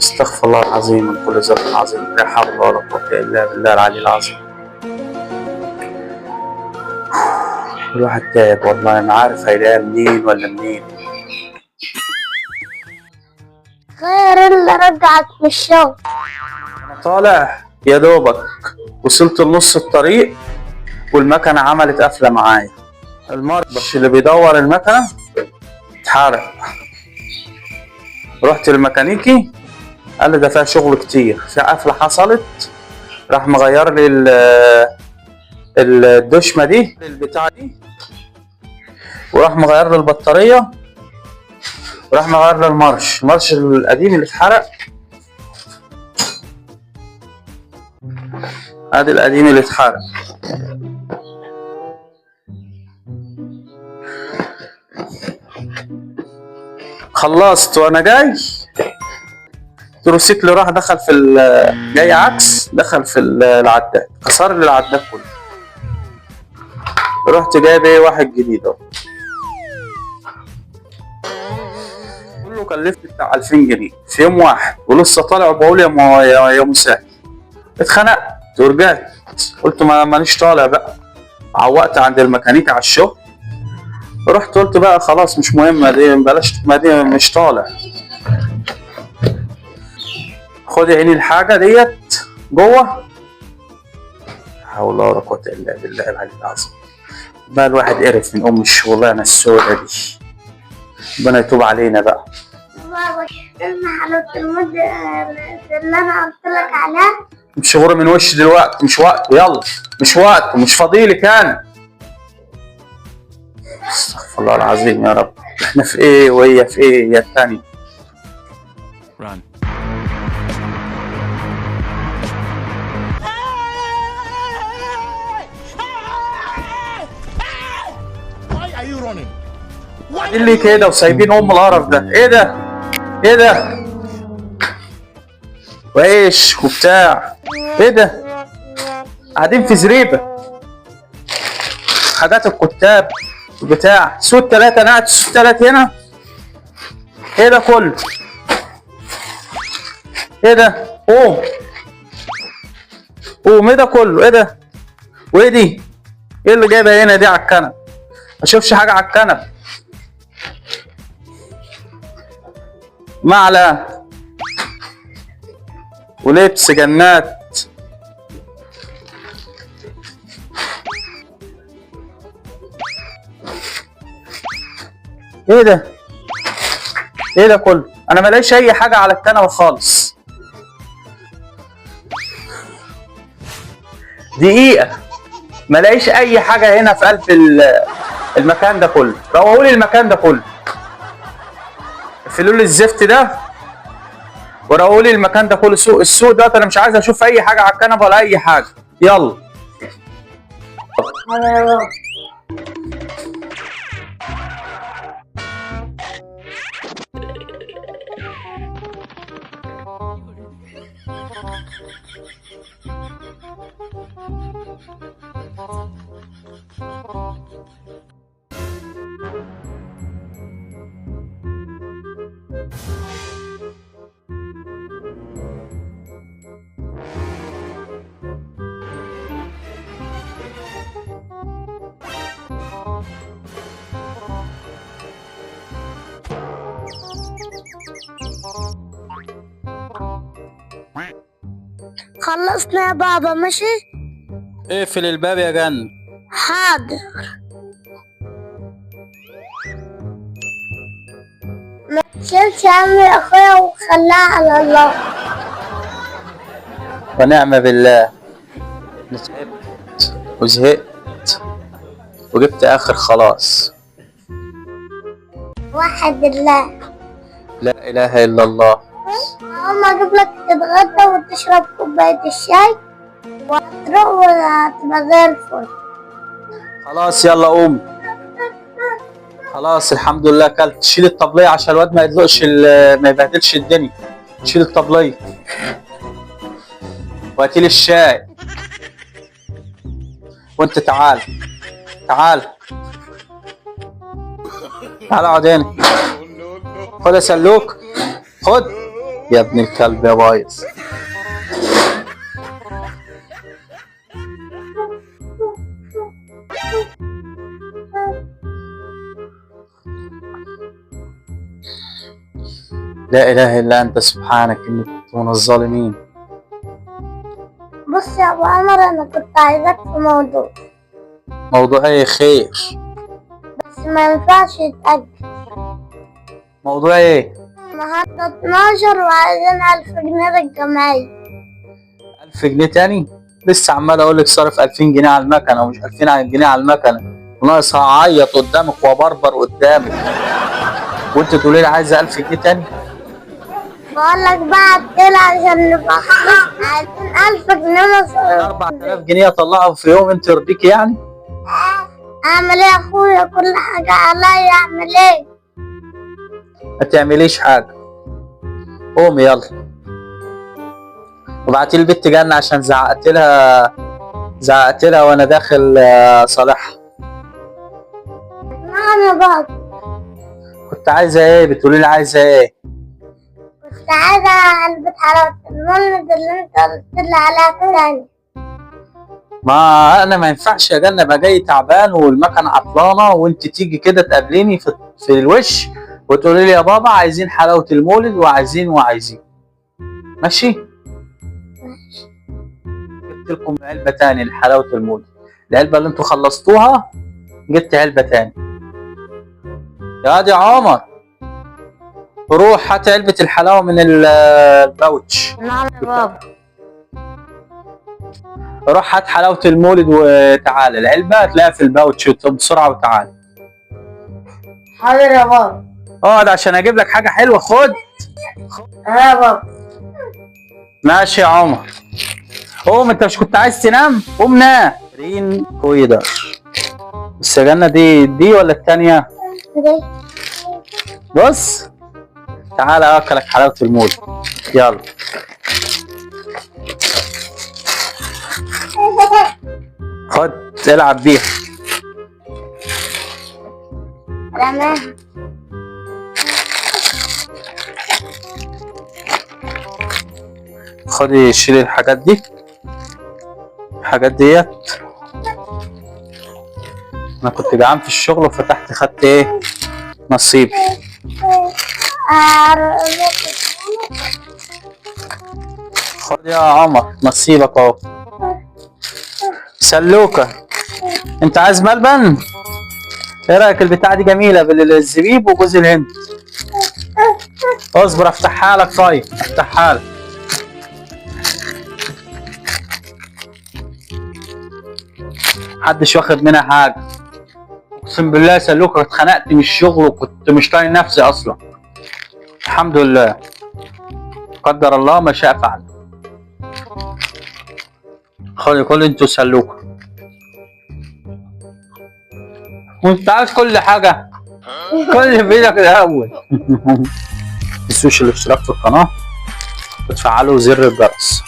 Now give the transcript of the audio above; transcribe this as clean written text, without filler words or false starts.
استغفر الله العظيم من كل ذنب عظيم، لا حول ولا قوة إلا بالله العلي العظيم. الواحد تعب والله، ما عارف هيلاقيها منين ولا منين. خير اللي رجعك من الشغل. أنا طالع يا دوبك وصلت لنص الطريق والمكنة عملت قفلة معايا. المارش اللي بيدور المكنة اتحرق. رحت للميكانيكي قال لي ده فيها شغل كتير، في قفلة حصلت، راح مغير لي الدشمة دي البتاع دي، وراح مغير لي البطارية، وراح مغير لي المارش القديم اللي اتحرق. ادي القديم اللي اتحرق. خلصت وانا جاي التروسيكل راح دخل في جاي عكس، دخل في العداد، كسر لي العداد كله. رحت جايب ايه واحد جديد اهو، كله كلفت بتاع 2000 جنيه في يوم واحد، ولسه طالع وبقول يا مساعد. اتخنقت ورجعت قلت مانيش طالع بقى، عوقت عند الميكانيكي على الشغل. رحت قلت بقى خلاص مش مهمة دي، بلاش دي، مش طالع. خد عيني الحاجة ديت جوه، لا حول ولا قوة إلا بالله العلي العظيم. بقى الواحد قرف من أم الشغلانة السودة دي، ربنا يتوب علينا بقى. بابا شفنا حلاوة المدة اللي أنا قلت لك عليها. مش غور من وش دلوقتي، مش وقته، يلا مش وقته، مش فاضيلك أنا. استغفر الله العظيم يا رب، احنا في ايه وهي في ايه يا التاني. Run. Why are you running? قاعدين ليه كده وسايبين ام القرف ده؟ ايه ده؟ ايه ده؟ وعيش وبتاع، ايه ده؟ قاعدين في زريبه، حاجات الكتاب بتاع سود 3. انا قاعد سود 3 هنا. ايه ده كله؟ ايه ده؟ قوم قوم، ايه ده كله؟ ايه ده؟ وايه دي؟ ايه اللي جايبها هنا دي على الكنب؟ ما اشوفش حاجه على الكنب. معلقه ولبس جنات. ايه ده؟ ايه ده كله؟ انا ملاقيش اي حاجه على الكنبه خالص. دقيقه ملاقيش اي حاجه هنا في قلب المكان ده كله. روقوا لي المكان ده كله، قفلوا لي الزفت ده وروقوا لي المكان ده كله. السوق ده انا مش عايز اشوف اي حاجه على الكنبه ولا اي حاجه. يلا خلصنا يا بابا ماشي؟ اقفل الباب يا جن. حاضر. ما تشيلش هم يا اخويا وخليها على الله. ونعم بالله. تعبت وزهقت وجبت اخر خلاص. وحد الله. لا اله الا الله. هقوم اجيب لك تتغدى وتشرب كوباية الشاي وهتروح وهتبقى زي الفل. خلاص يلا قوم. خلاص الحمد لله اكلت. شيل الطبلية عشان الواد ما يدلقش ما يبهدلش الدنيا. شيل الطبلية وهاتي لي الشاي. وانت تعال تعال تعال اقعد هنا. خد يا سلوك، خد يا ابن الكلب يا بايظ. لا اله الا انت سبحانك اني كنت من الظالمين. بص يا ابو عمر، انا كنت عايزك في موضوع موضوع ايه؟ خير. بس ما ينفعش يتأجل. موضوع ايه؟ النهارده 12 وعايزين 1000 جنيه للجمعية. 1000 جنيه تاني؟ لسه عمال اقول لك صرف 2000 جنيه على المكنه ومش 2000 جنيه على المكنه، وناقص هعيط قدامك وابربر قدامك وانت تقولي لي عايزه 1000 جنيه تاني؟ بقول لك بقى كده عشان نبقى عايزين 1000 جنيه مصروف. 4000 جنيه اطلعهم في يوم انت يرضيك يعني؟ اعمل ايه يا اخويا؟ كل حاجة عليا، اعمل ايه؟ ما تعمليش حاجه، قومي يلا. وبعتي لي البت جنة عشان زعقت لها وانا داخل صالحها. نعم يا بابا. كنت عايزه ايه؟ بتقولي لي عايزه ايه؟ كنت عايزة علبة حلاوة المولد اللي انت قلت لي عليها تاني. ما انا ما ينفعش يا جنة ابقى جاي تعبان والمكنه عطلانه وانت تيجي كده تقابليني في الوش وتقولي لي يا بابا عايزين حلاوه المولد وعايزين. ماشي؟ جبت لكم علبه تاني لحلاوه المولد، العلبه اللي انتوا خلصتوها جبت علبه تاني. يا واد يا عمر، روح هات علبه الحلاوه من الباوتش. نعم يا بابا. روح هات حلاوه المولد وتعالى، العلبه هتلاقيها في الباوتش بسرعه وتعالى. حاضر يا بابا. اقعد عشان اجيب لك حاجه حلوه. خد. يا بابا. ماشي يا عمر. قوم، انت مش كنت عايز تنام؟ قوم نام. رين كويدر. بس يا جنة دي ولا التانية؟ دي. بص تعالى اكلك حلاوة المولد. يلا خد العب بيها. رماها. خدي شيلي الحاجات دي، الحاجات ديت. انا كنت جعان في الشغل وفتحت خدت ايه نصيبي. خد يا عمر نصيبك اهو. سلوكة، انت عايز ملبن؟ ايه رايك البتاعة دي جميلة بالزبيب وجوز الهند. اصبر افتحها لك. طيب افتحها لك. محدش واخد منها حاجة، اقسم بالله. سلوكة اتخنقت من الشغل وكنت مش طايق نفسي اصلا. الحمد لله، قدر الله ما شاء فعل. خدي كل انتوا سلوكة، وانت عايز كل حاجة كل بايدك الاول. متنسوش الاشتراك في القناة وتفعلوا زر الجرس.